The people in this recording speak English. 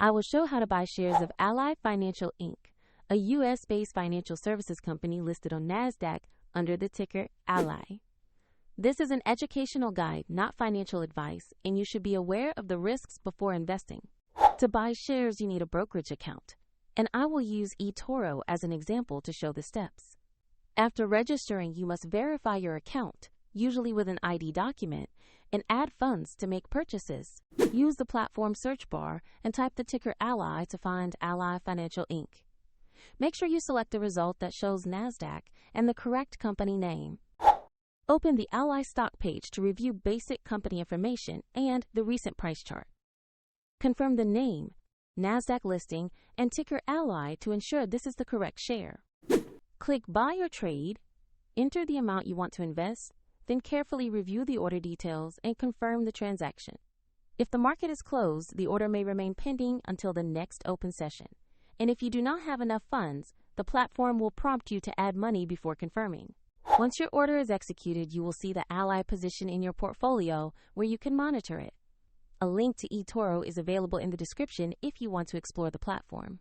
I will show how to buy shares of Ally Financial Inc., a U.S.-based financial services company listed on NASDAQ under the ticker Ally. This is an educational guide, not financial advice, and you should be aware of the risks before investing. To buy shares, you need a brokerage account, and I will use eToro as an example to show the steps. After registering, you must verify your account, usually with an ID document, and add funds to make purchases. Use the platform search bar and type the ticker Ally to find Ally Financial Inc. Make sure you select the result that shows NASDAQ and the correct company name. Open the Ally stock page to review basic company information and the recent price chart. Confirm the name, NASDAQ listing, and ticker Ally to ensure this is the correct share. Click Buy or Trade, enter the amount you want to invest, then carefully review the order details and confirm the transaction. If the market is closed, the order may remain pending until the next open session. And if you do not have enough funds, the platform will prompt you to add money before confirming. Once your order is executed, you will see the Ally position in your portfolio where you can monitor it. A link to eToro is available in the description if you want to explore the platform.